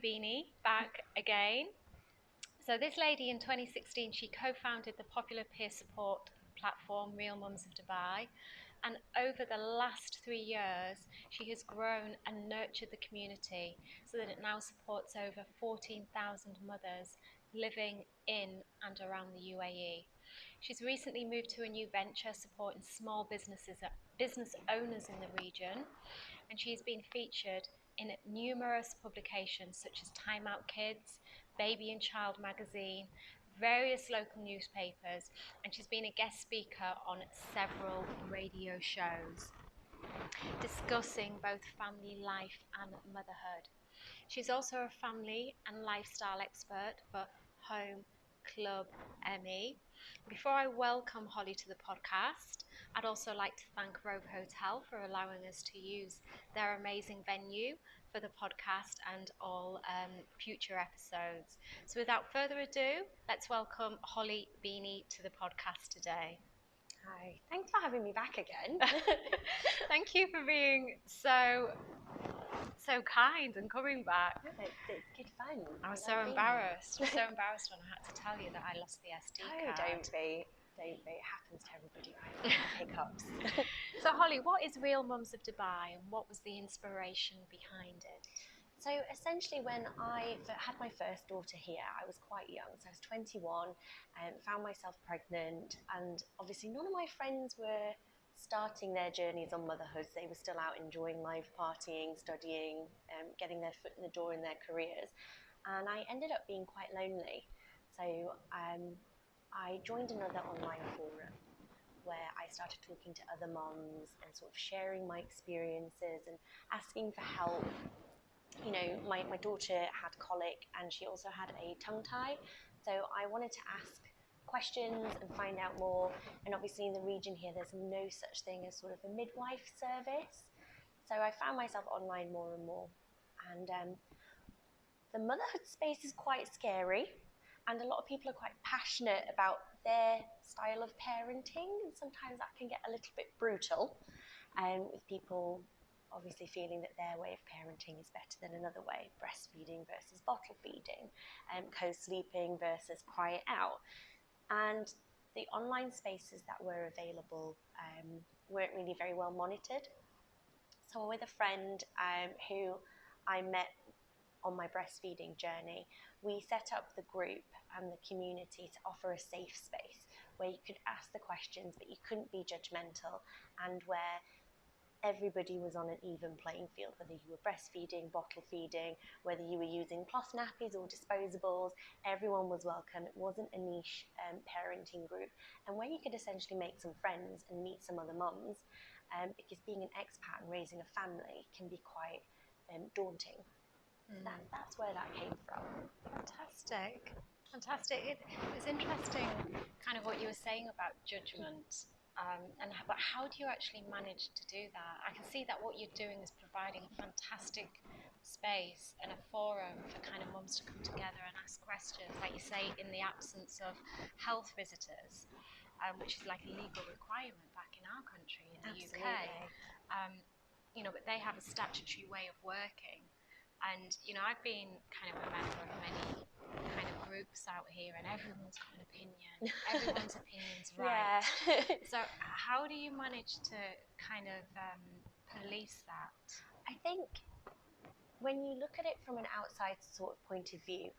Bennie, back again. So this lady in 2016, she co-founded the popular peer support platform Real Mums of Dubai. And over the last 3 years, she has grown and nurtured the community so that it now supports over 14,000 mothers living in and around the UAE. She's recently moved to a new venture supporting small business owners in the region, and she's been featured in numerous publications such as Time Out Kids, Baby and Child magazine, various local newspapers, and she's been a guest speaker on several radio shows discussing both family life and motherhood. She's also a family and lifestyle expert for HomeClub ME. Before I welcome Holly to the podcast, I'd also like to thank Rove Hotel for allowing us to use their amazing venue for the podcast and all future episodes. So without further ado, let's welcome Holly Bennie to the podcast today. Hi, thanks for having me back again. Thank you for being so kind and coming back. It's good fun. I was so embarrassed. I was so embarrassed when I had to tell you that I lost the SD card. Don't be. It happens to everybody, right? Hiccups. So Holly, what is Real Mums of Dubai and what was the inspiration behind it? So essentially when I had my first daughter here, I was quite young. So I was 21 and found myself pregnant, and obviously none of my friends were starting their journeys on motherhood. They were still out enjoying life, partying, studying, getting their foot in the door in their careers. And I ended up being quite lonely. So I joined another online forum where I started talking to other moms and sort of sharing my experiences and asking for help. You know, my daughter had colic and she also had a tongue tie. So I wanted to ask questions and find out more. And obviously in the region here, there's no such thing as sort of a midwife service. So I found myself online more and more. And the motherhood space is quite scary. And a lot of people are quite passionate about their style of parenting. And sometimes that can get a little bit brutal with people obviously feeling that their way of parenting is better than another way, breastfeeding versus bottle feeding, co-sleeping versus cry it out. And the online spaces that were available weren't really very well monitored. So with a friend who I met on my breastfeeding journey, we set up the group and the community to offer a safe space where you could ask the questions but you couldn't be judgmental, and where everybody was on an even playing field, whether you were breastfeeding, bottle feeding, whether you were using cloth nappies or disposables, everyone was welcome. It wasn't a niche parenting group, and where you could essentially make some friends and meet some other mums, because being an expat and raising a family can be quite daunting. So that's where that came from. Fantastic. It's interesting kind of what you were saying about judgment. But how do you actually manage to do that? I can see that what you're doing is providing a fantastic space and a forum for kind of mums to come together and ask questions, like you say, in the absence of health visitors, which is like a legal requirement back in our country, in the Absolutely. UK. But they have a statutory way of working. And, I've been kind of a member of many kind of groups out here, and everyone's got an opinion. Everyone's opinion's right. Yeah. So how do you manage to kind of police that? I think when you look at it from an outside sort of point of view,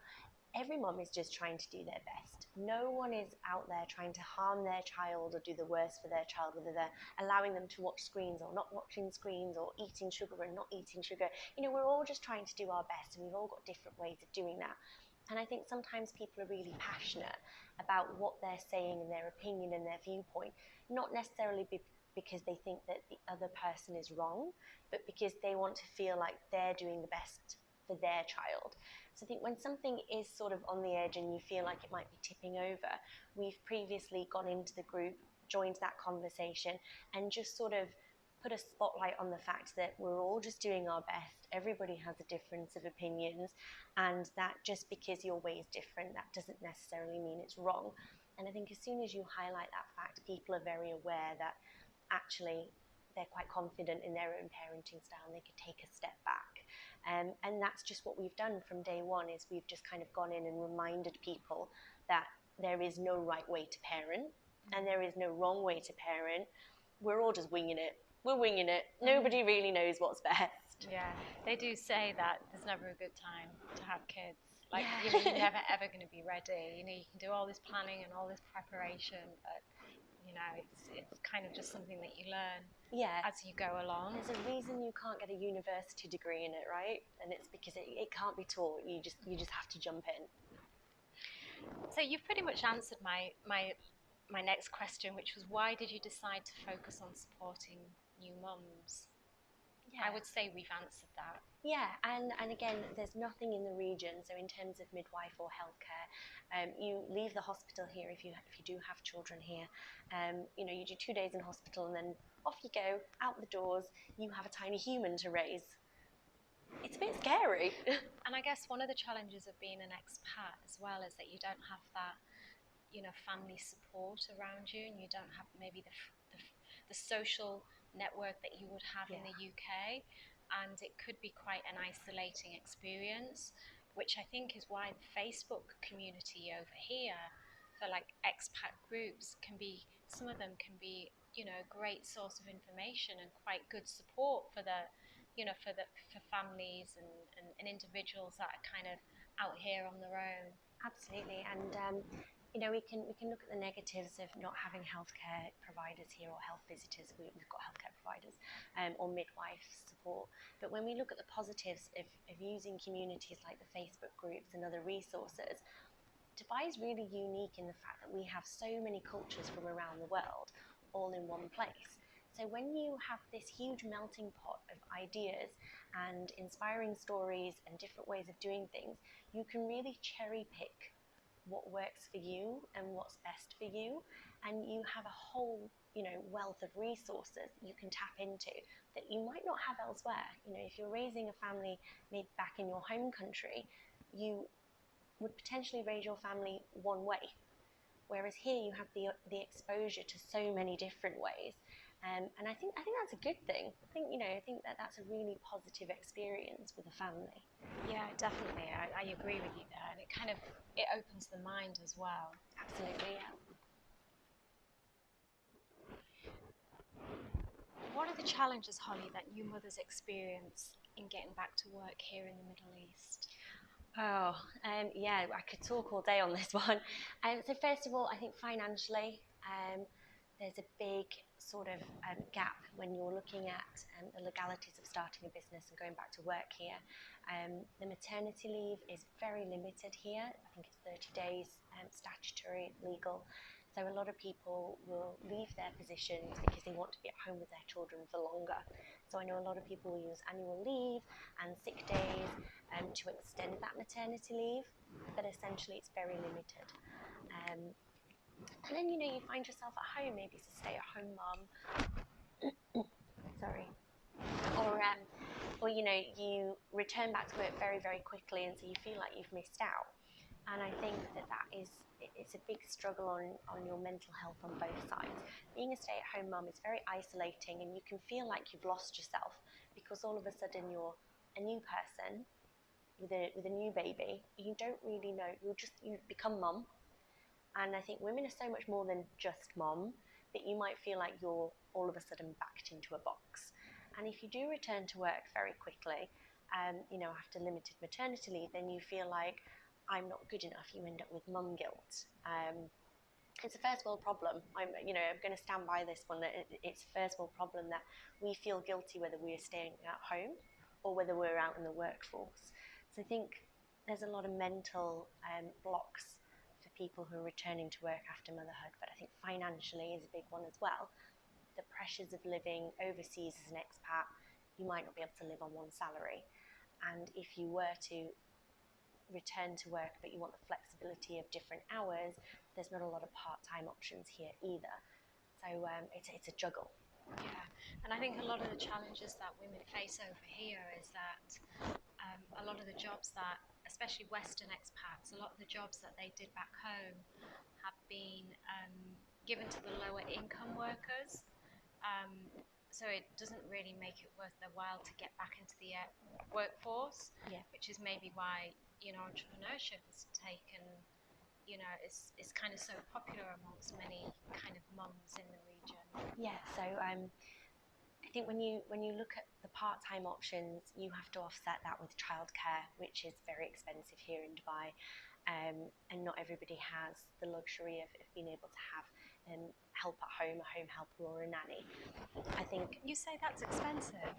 every mom is just trying to do their best. No one is out there trying to harm their child or do the worst for their child, whether they're allowing them to watch screens or not watching screens, or eating sugar and not eating sugar. We're all just trying to do our best, and we've all got different ways of doing that. And I think sometimes people are really passionate about what they're saying and their opinion and their viewpoint, not necessarily because they think that the other person is wrong, but because they want to feel like they're doing the best for their child. So I think when something is sort of on the edge and you feel like it might be tipping over, we've previously gone into the group, joined that conversation, and just sort of put a spotlight on the fact that we're all just doing our best. Everybody has a difference of opinions, and that just because your way is different, that doesn't necessarily mean it's wrong. And I think as soon as you highlight that fact, people are very aware that actually they're quite confident in their own parenting style and they could take a step back. And that's just what we've done from day one, is we've just kind of gone in and reminded people that there is no right way to parent and there is no wrong way to parent. We're all just winging it. We're winging it. Nobody really knows what's best. Yeah, they do say that there's never a good time to have kids. Like, Yeah. you know, you're never ever going to be ready. You know, you can do all this planning and all this preparation, but you know, it's kind of just something that you learn Yeah. as you go along. There's a reason you can't get a university degree in it, right? And it's because it can't be taught. You just have to jump in. So you've pretty much answered my next question, which was, why did you decide to focus on supporting new mums? Yeah. I would say we've answered that. Yeah, and again, there's nothing in the region. So in terms of midwife or healthcare, you leave the hospital here if you do have children here. You know, you do 2 days in hospital and then off you go out the doors. You have a tiny human to raise. It's a bit scary. And I guess one of the challenges of being an expat as well is that you don't have that, you know, family support around you, and you don't have maybe the social network that you would have in the UK, and it could be quite an isolating experience, which I think is why the Facebook community over here for like expat groups can be, some of them can be, you know, a great source of information and quite good support for the, you know, for families and individuals that are kind of out here on their own. Absolutely, and you know, we can look at the negatives of not having healthcare providers here or health visitors. We've got healthcare providers or midwife support. But when we look at the positives of using communities like the Facebook groups and other resources, Dubai is really unique in the fact that we have so many cultures from around the world all in one place. So when you have this huge melting pot of ideas and inspiring stories and different ways of doing things, you can really cherry pick what works for you and what's best for you, and you have a whole, you know, wealth of resources that you can tap into that you might not have elsewhere. You know, if you're raising a family maybe back in your home country, you would potentially raise your family one way, whereas here you have the exposure to so many different ways. And I think that's a good thing. I think that's a really positive experience with a family. Yeah, definitely. I agree with you there, and it opens the mind as well. Absolutely, yeah. What are the challenges, Holly, that new mothers experience in getting back to work here in the Middle East? Oh, yeah, I could talk all day on this one. So first of all, I think financially, there's a big sort of gap when you're looking at the legalities of starting a business and going back to work here. The maternity leave is very limited here. I think it's 30 days statutory, legal. So a lot of people will leave their positions because they want to be at home with their children for longer. So I know a lot of people will use annual leave and sick days to extend that maternity leave, but essentially it's very limited. And then, you know, you find yourself at home, maybe as a stay-at-home mum, sorry, or you know, you return back to work very, very quickly, and so you feel like you've missed out. And I think that is, it's a big struggle on your mental health on both sides. Being a stay-at-home mum is very isolating, and you can feel like you've lost yourself because all of a sudden you're a new person with a new baby. You don't really know. You become mum, and I think women are so much more than just mom that you might feel like you're all of a sudden backed into a box. And if you do return to work very quickly, you know, after limited maternity leave, then you feel like I'm not good enough. You end up with mum guilt. It's a first world problem. I'm going to stand by this one, that it's a first world problem that we feel guilty whether we're staying at home or whether we're out in the workforce. So I think there's a lot of mental blocks for people who are returning to work after motherhood, but I think financially is a big one as well. The pressures of living overseas as an expat, you might not be able to live on one salary. And if you were to return to work but you want the flexibility of different hours, there's not a lot of part-time options here either. So it's a juggle. Yeah, and I think a lot of the challenges that women face over here is that a lot of the jobs that, especially Western expats, a lot of the jobs that they did back home have been given to the lower income workers. so it doesn't really make it worth their while to get back into the workforce, Yeah. which is maybe why, entrepreneurship has taken, is kind of so popular amongst many kind of mums in the region. Yeah, so I think when you look at the part-time options, you have to offset that with childcare, which is very expensive here in Dubai, and not everybody has the luxury of being able to have help at home, a home helper or a nanny. I think You say that's expensive.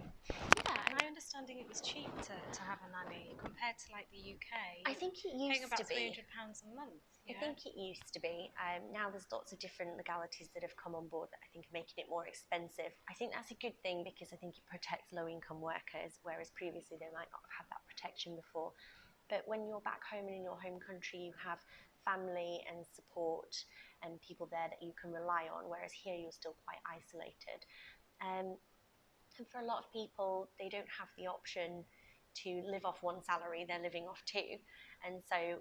yeah, My understanding it was cheap to have a nanny compared to like the UK. I think it Paying used about to be. £300 a month. I think it used to be. Now there's lots of different legalities that have come on board that I think are making it more expensive. I think that's a good thing because I think it protects low-income workers, whereas previously they might not have had that protection before. But when you're back home and in your home country, you have family and support and people there that you can rely on, whereas here you're still quite isolated. And for a lot of people, they don't have the option to live off one salary, they're living off two. And so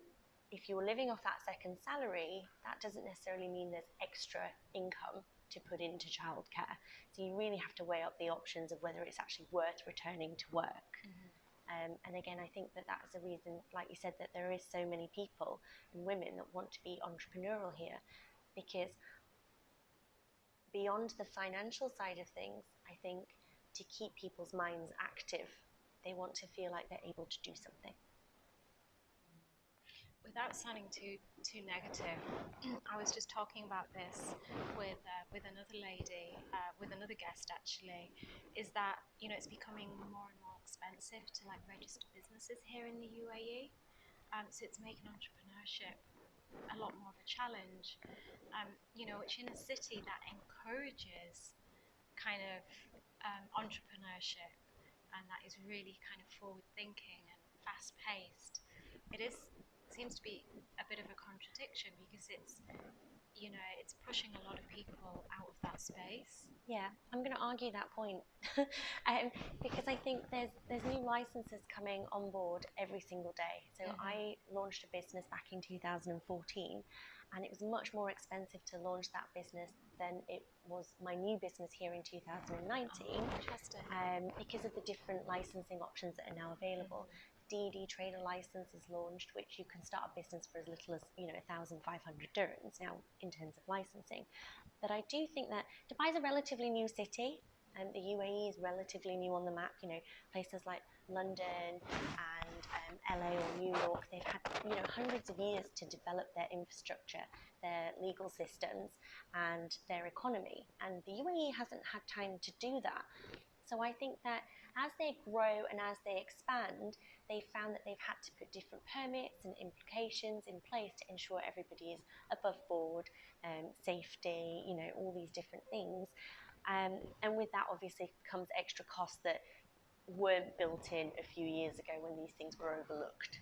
if you're living off that second salary, that doesn't necessarily mean there's extra income to put into childcare. So you really have to weigh up the options of whether it's actually worth returning to work. And again, I think that that's the reason, like you said, that there is so many people and women that want to be entrepreneurial here, because beyond the financial side of things, I think to keep people's minds active, they want to feel like they're able to do something. Without sounding too negative, I was just talking about this with another lady, with another guest actually. Is that it's becoming more and more expensive to like register businesses here in the UAE, so it's making entrepreneurship a lot more of a challenge. Which in a city that encourages kind of entrepreneurship and that is really kind of forward thinking and fast paced, it seems to be a bit of a contradiction because it's pushing a lot of people out of that space. Yeah, I'm going to argue that point because I think there's new licenses coming on board every single day. So I launched a business back in 2014, and it was much more expensive to launch that business than it was my new business here in 2019. Interesting. Because of the different licensing options that are now available. DD trader license is launched, which you can start a business for as little as 1,500 dirhams now in terms of licensing. But I do think that Dubai is a relatively new city, and the UAE is relatively new on the map. Places like London and LA or New York, they've had hundreds of years to develop their infrastructure, their legal systems, and their economy. And the UAE hasn't had time to do that. So I think that as they grow and as they expand, they've found that they've had to put different permits and implications in place to ensure everybody is above board, safety, all these different things. And with that obviously comes extra costs that weren't built in a few years ago when these things were overlooked.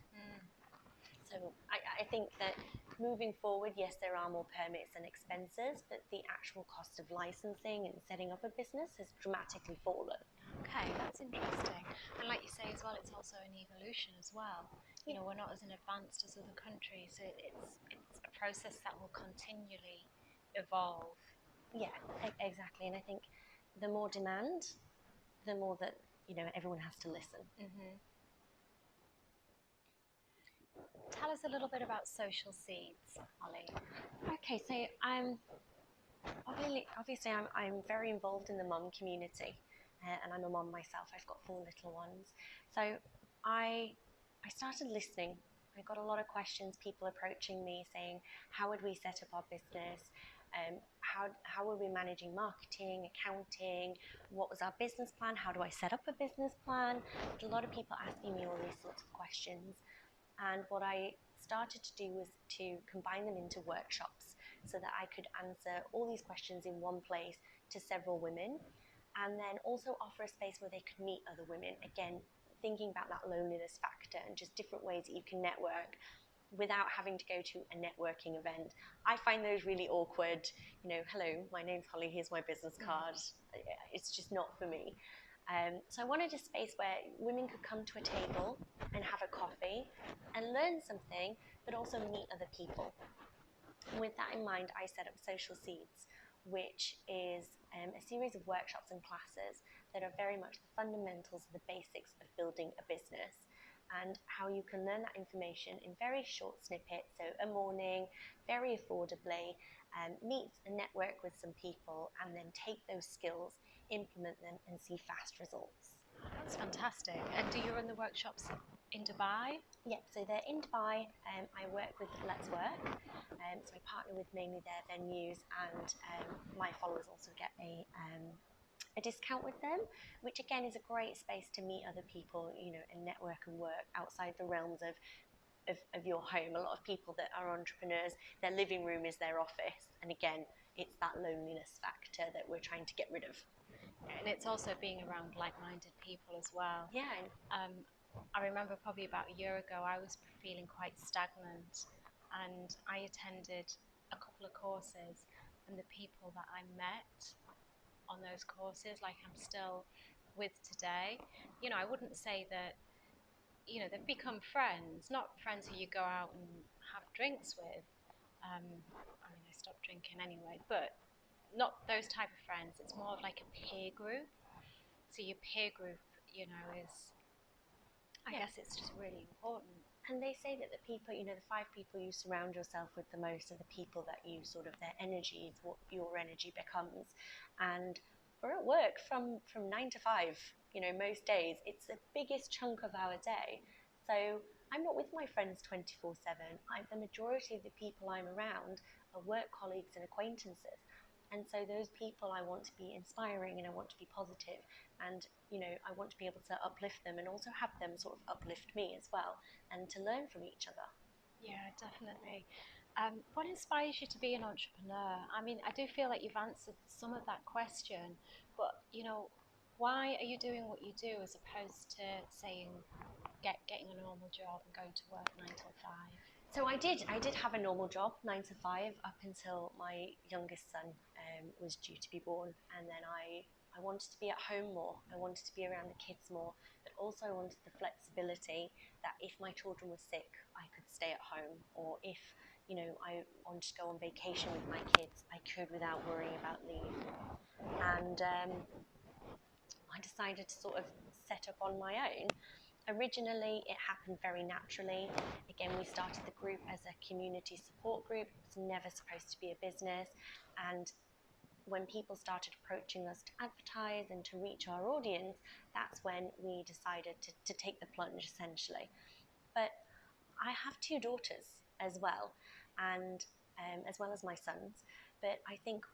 So I think that moving forward, yes, there are more permits and expenses, but the actual cost of licensing and setting up a business has dramatically fallen. Okay, that's interesting. And like you say as well, it's also an evolution as well. We're not as advanced as other countries. So it's a process that will continually evolve. Yeah, exactly. And I think the more demand, the more that everyone has to listen. Tell us a little bit about Social Seeds, Holly. Okay, so obviously I'm very involved in the mum community, and I'm a mum myself. I've got 4 little ones. So I started listening. I got a lot of questions, people approaching me saying, how would we set up our business? How were we managing marketing, accounting? What was our business plan? How do I set up a business plan? A lot of people asking me all these sorts of questions. And what I started to do was to combine them into workshops so that I could answer all these questions in one place to several women, and then also offer a space where they could meet other women. Again, thinking about that loneliness factor and just different ways that you can network without having to go to a networking event. I find those really awkward. Hello, my name's Holly, here's my business card. It's just not for me. So I wanted a space where women could come to a table and have a coffee and learn something, but also meet other people. And with that in mind, I set up Social Seeds, which is a series of workshops and classes that are very much the fundamentals, the basics of building a business, and how you can learn that information in very short snippets, so a morning, very affordably, meet and network with some people, and then take those skills, implement them, and see fast results. That's fantastic. And do you run the workshops in Dubai? Yep, so they're in Dubai. I work with Let's Work, so I partner with mainly their venues, and my followers also get a discount with them, which again is a great space to meet other people, and network and work outside the realms of your home. A lot of people that are entrepreneurs, their living room is their office, and again, it's that loneliness factor that we're trying to get rid of. And it's also being around like-minded people as well. Yeah. I remember probably about a year ago, I was feeling quite stagnant, and I attended a couple of courses, and the people that I met on those courses, like I'm still with today, I wouldn't say that, they've become friends, not friends who you go out and have drinks with. I mean, I stopped drinking anyway, but not those type of friends. It's more of like a peer group. So your peer group, is, I guess it's just really important. And they say that the people, the 5 people you surround yourself with the most are the people that you sort of, their energy is what your energy becomes. And we're at work from 9 to 5, most days. It's the biggest chunk of our day. So I'm not with my friends 24/7. The majority of the people I'm around are work colleagues and acquaintances. And so those people, I want to be inspiring, and I want to be positive, and I want to be able to uplift them and also have them sort of uplift me as well, and to learn from each other. Yeah, definitely. What inspires you to be an entrepreneur? I mean, I do feel like you've answered some of that question, but why are you doing what you do as opposed to saying getting a normal job and going to work 9 till 5? So I did have a normal job, 9 to 5, up until my youngest son was due to be born, and then I wanted to be at home more. I wanted to be around the kids more, but also I wanted the flexibility that if my children were sick, I could stay at home, or if I wanted to go on vacation with my kids, I could without worrying about leave. And I decided to sort of set up on my own. Originally, it happened very naturally. Again, we started the group as a community support group. It was never supposed to be a business. And when people started approaching us to advertise and to reach our audience, that's when we decided to take the plunge, essentially. But I have 2 daughters as well, and as well as my sons. But I think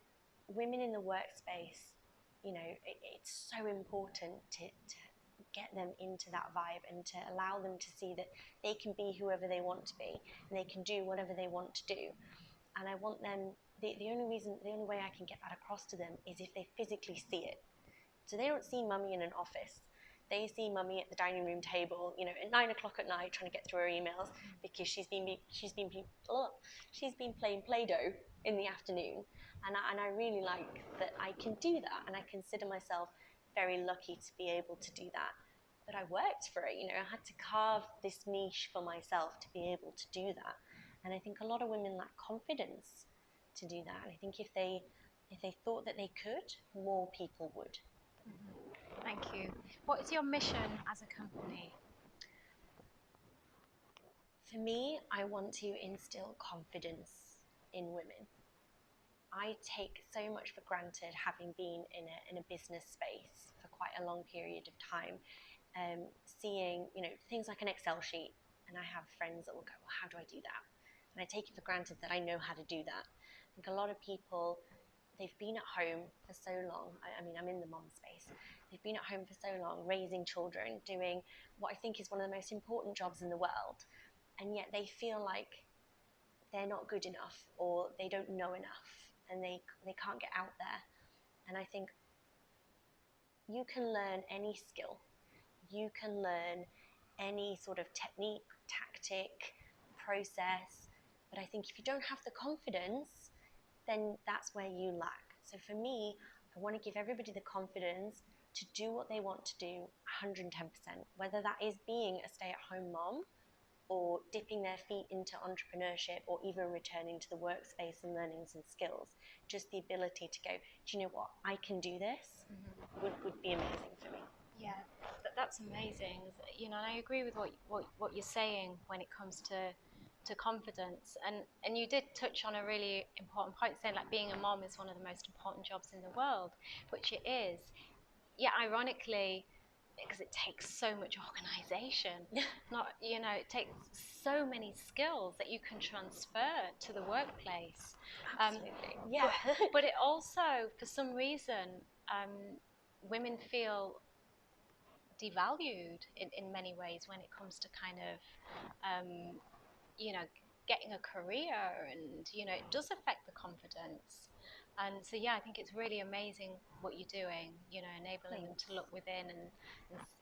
women in the workspace, it's so important to get them into that vibe and to allow them to see that they can be whoever they want to be, and they can do whatever they want to do. And I want them, the only way I can get that across to them is if they physically see it. So they don't see mummy in an office. They see mummy at the dining room table, at 9 o'clock at night, trying to get through her emails because she's been playing Play-Doh in the afternoon, and I really like that I can do that, and I consider myself very lucky to be able to do that. But I worked for it, I had to carve this niche for myself to be able to do that, and I think a lot of women lack confidence to do that. And I think if they thought that they could, more people would. Thank you. What is your mission as a company? For me, I want to instill confidence in women. I take so much for granted, having been in a business space for quite a long period of time, seeing things like an Excel sheet, and I have friends that will go, well, how do I do that? And I take it for granted that I know how to do that. I think a lot of people, they've been at home for so long. I mean, I'm in the mom space. They've been at home for so long, raising children, doing what I think is one of the most important jobs in the world, and yet they feel like they're not good enough, or they don't know enough, and they can't get out there. And I think you can learn any skill. You can learn any sort of technique, tactic, process. But I think if you don't have the confidence, then that's where you lack. So for me, I want to give everybody the confidence to do what they want to do 110%, whether that is being a stay-at-home mom or dipping their feet into entrepreneurship, or even returning to the workspace and learning some skills. Just the ability to go, do you know what, I can do this, would be amazing for me. Yeah, that's amazing. You know, and I agree with what you're saying when it comes to confidence. And you did touch on a really important point, saying like being a mom is one of the most important jobs in the world, which it is. Yeah, ironically, because it takes so much organization. Not, you know, it takes so many skills that you can transfer to the workplace. Absolutely. Yeah. But it also, for some reason, women feel devalued in many ways when it comes to kind of, you know, getting a career, and, you know, it does affect the confidence. And so, yeah, I think it's really amazing what you're doing, you know, enabling them to look within and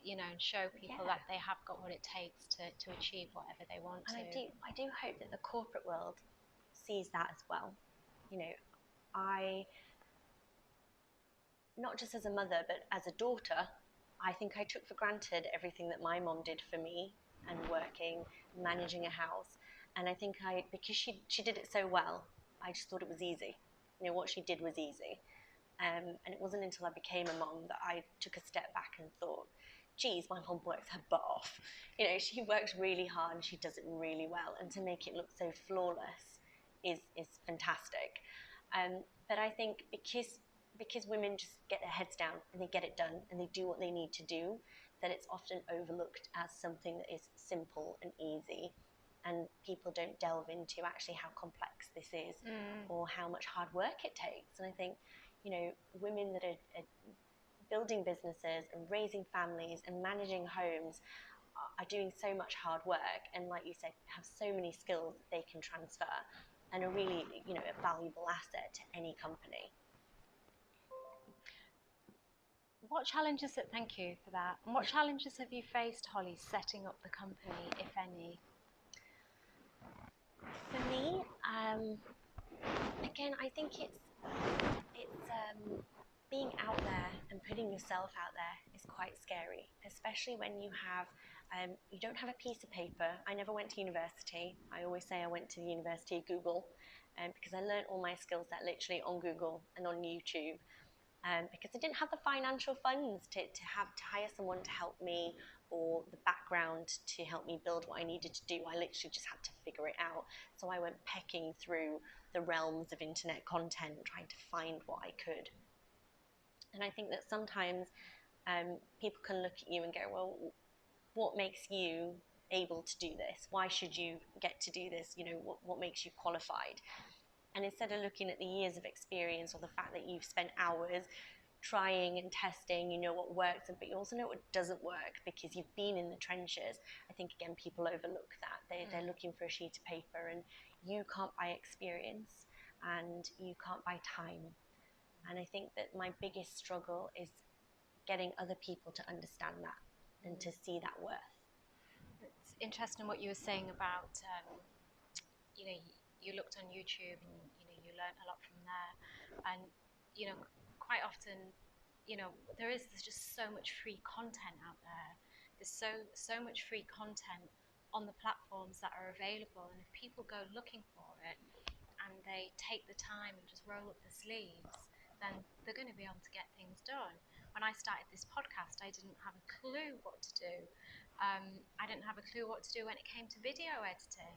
you know, and show people that they have got what it takes to achieve whatever they want and to. I do hope that the corporate world sees that as well. You know, I, not just as a mother, but as a daughter, I think I took for granted everything that my mom did for me, and working, managing a house. And I think because she did it so well, I just thought it was easy. You know, what she did was easy. And it wasn't until I became a mom that I took a step back and thought, geez, my mom works her butt off. You know, she works really hard and she does it really well. And to make it look so flawless is fantastic. But I think because women just get their heads down and they get it done and they do what they need to do, that it's often overlooked as something that is simple and easy. And people don't delve into actually how complex this is, or how much hard work it takes. And I think, you know, women that are building businesses and raising families and managing homes are doing so much hard work, and like you said, have so many skills that they can transfer, and are really, you know, a valuable asset to any company. Thank you for that. And what challenges have you faced, Holly, setting up the company, if any? For me, again, I think it's being out there and putting yourself out there is quite scary, especially when you don't have a piece of paper. I never went to university. I always say I went to the University of Google, because I learned all my skill set literally on Google and on YouTube. Because I didn't have the financial funds to hire someone to help me, or the background to help me build what I needed to do. I literally just had to figure it out. So I went pecking through the realms of internet content, trying to find what I could. And I think that sometimes people can look at you and go, well, what makes you able to do this? Why should you get to do this? You know, what makes you qualified? And instead of looking at the years of experience, or the fact that you've spent hours trying and testing, you know what works, but you also know what doesn't work because you've been in the trenches. I think, again, people overlook that. They're looking for a sheet of paper, and you can't buy experience and you can't buy time. And I think that my biggest struggle is getting other people to understand that and to see that worth. It's interesting what you were saying about, you know, you looked on YouTube and, you know, you learned a lot from there. And, you know, quite often, you know, there's just so much free content out there. There's so much free content on the platforms that are available. And if people go looking for it and they take the time and just roll up the sleeves, then they're going to be able to get things done. When I started this podcast, I didn't have a clue what to do. I didn't have a clue what to do when it came to video editing.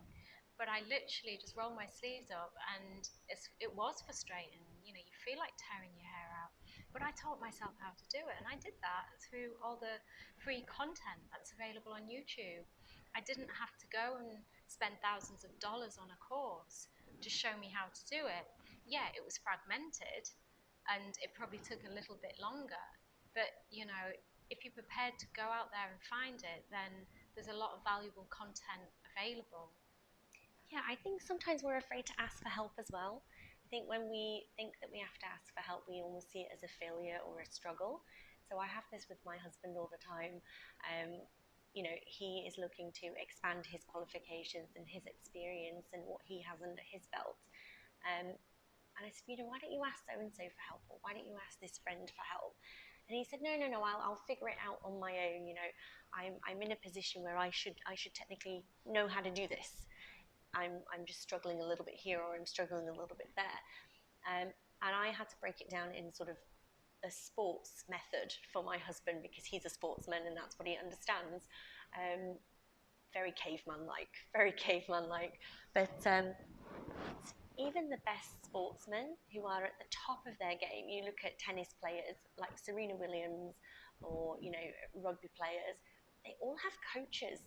But I literally just rolled my sleeves up, and it was frustrating. You know, you feel like tearing your hair out. But I taught myself how to do it, and I did that through all the free content that's available on YouTube. I didn't have to go and spend thousands of dollars on a course to show me how to do it. Yeah, it was fragmented, and it probably took a little bit longer. But, you know, if you're prepared to go out there and find it, then there's a lot of valuable content available. Yeah, I think sometimes we're afraid to ask for help as well. I think when we think that we have to ask for help, we almost see it as a failure or a struggle. So I have this with my husband all the time. You know, he is looking to expand his qualifications and his experience and what he has under his belt. And I said, you know, why don't you ask so and so for help, or why don't you ask this friend for help? And he said, no, I'll figure it out on my own. I'm in a position where I should technically know how to do this. I'm just struggling a little bit here, or I'm struggling a little bit there. And I had to break it down in sort of a sports method for my husband, because he's a sportsman and that's what he understands. Very caveman-like, very caveman-like. But even the best sportsmen who are at the top of their game, you look at tennis players like Serena Williams, or rugby players, they all have coaches.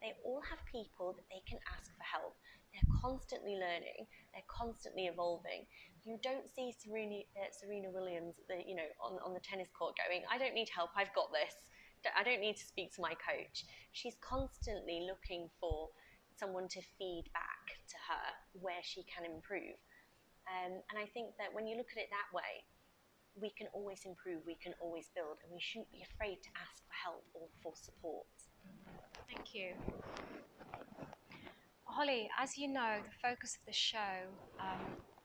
They all have people that they can ask for help. They're constantly learning. They're constantly evolving. You don't see Serena Williams, on the tennis court going, "I don't need help. I've got this. I don't need to speak to my coach." She's constantly looking for someone to feed back to her where she can improve. And I think that when you look at it that way, we can always improve, we can always build, and we shouldn't be afraid to ask for help or for support. Thank you. Holly, as you know, the focus of the show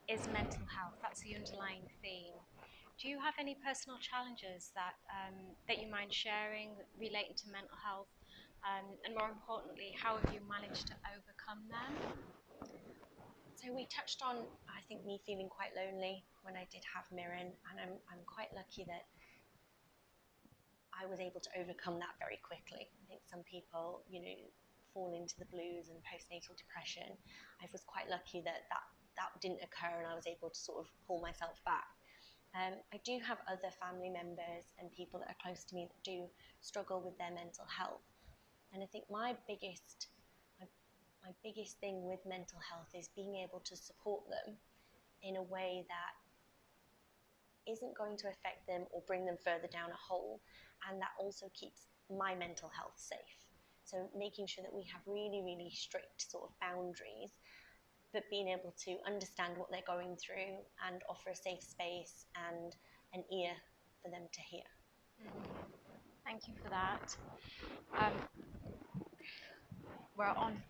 is mental health. That's the underlying theme. Do you have any personal challenges that you mind sharing relating to mental health? And more importantly, how have you managed to overcome them? So we touched on, I think, me feeling quite lonely when I did have Mirren, and I'm quite lucky that I was able to overcome that very quickly. I think some people, fall into the blues and postnatal depression. I was quite lucky that didn't occur, and I was able to sort of pull myself back. I do have other family members and people that are close to me that do struggle with their mental health. And I think my biggest thing with mental health is being able to support them in a way that isn't going to affect them or bring them further down a hole, and that also keeps my mental health safe. So making sure that we have really, really strict sort of boundaries, but being able to understand what they're going through and offer a safe space and an ear for them to hear. Thank you for that. We're on